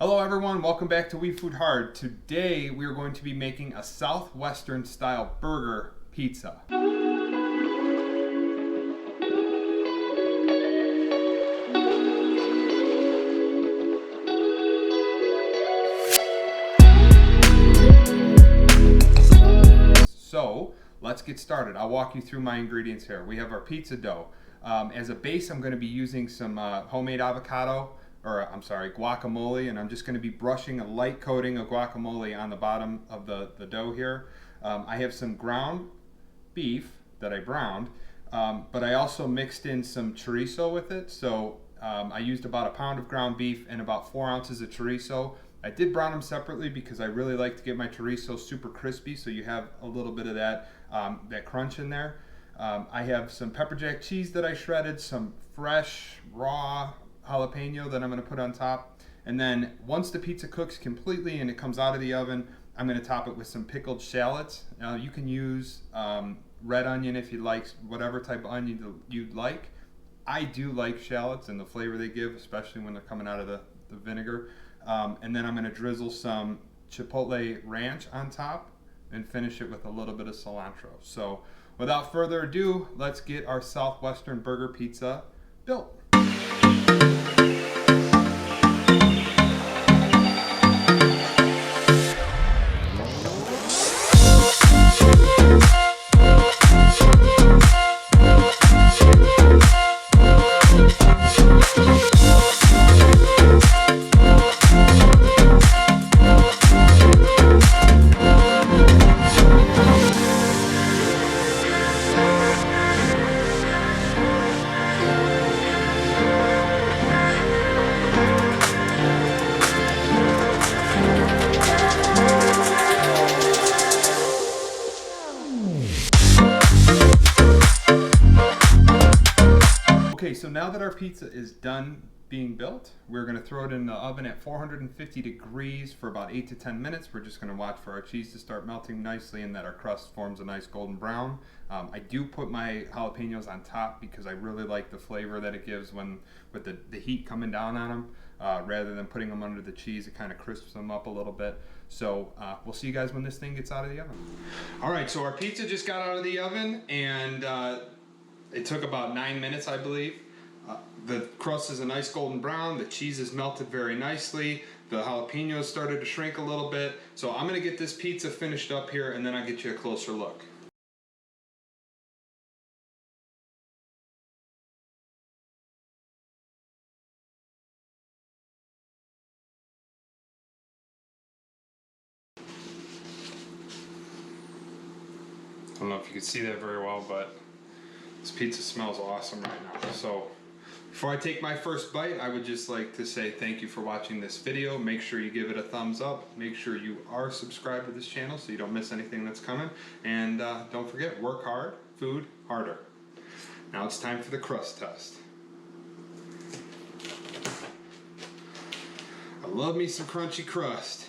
Hello everyone, welcome back to We Food Hard. Today we are going to be making a Southwestern style burger pizza. So let's get started. I'll walk you through my ingredients here. We have our pizza dough. As a base, I'm going to be using some homemade guacamole, and I'm just going to be brushing a light coating of guacamole on the bottom of the dough here. I have some ground beef that I browned, but I also mixed in some chorizo with it. So I used about a pound of ground beef and about 4 ounces of chorizo. I did brown them separately because I really like to get my chorizo super crispy, so you have a little bit of that crunch in there. I have some pepper jack cheese that I shredded, some fresh raw jalapeno that I'm going to put on top, and then once the pizza cooks completely and it comes out of the oven, I'm going to top it with some pickled shallots. Now you can use red onion if you like, whatever type of onion you'd like. I do like shallots and the flavor they give, especially when they're coming out of the vinegar. And then I'm going to drizzle some chipotle ranch on top and finish it with a little bit of cilantro. So without further ado, let's get our Southwestern burger pizza built. Okay, so now that our pizza is done being built, we're going to throw it in the oven at 450 degrees for about 8 to 10 minutes. We're just going to watch for our cheese to start melting nicely and that our crust forms a nice golden brown. I do put my jalapenos on top because I really like the flavor that it gives with the heat coming down on them. Rather than putting them under the cheese, it kind of crisps them up a little bit. So we'll see you guys when this thing gets out of the oven. All right, so our pizza just got out of the oven, and it took about 9 minutes, I believe. The crust is a nice golden brown. The cheese is melted very nicely. The jalapenos started to shrink a little bit. So I'm going to get this pizza finished up here, and then I'll get you a closer look. I don't know if you can see that very well, but this pizza smells awesome right now. So before I take my first bite, I would just like to say thank you for watching this video. Make sure you give it a thumbs up. Make sure you are subscribed to this channel so you don't miss anything that's coming. And don't forget, work hard, food harder. Now it's time for the crust test. I love me some crunchy crust.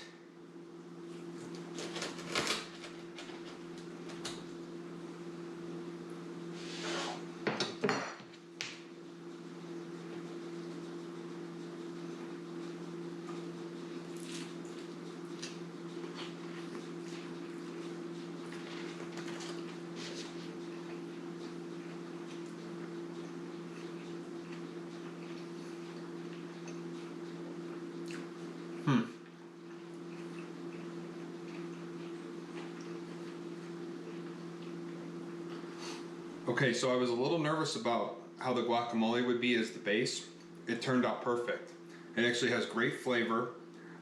Okay, so I was a little nervous about how the guacamole would be as the base. It turned out perfect. It actually has great flavor.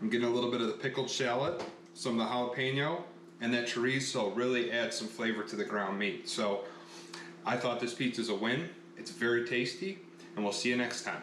I'm getting a little bit of the pickled shallot, some of the jalapeno, and that chorizo really adds some flavor to the ground meat. So I thought this pizza's a win. It's very tasty, and we'll see you next time.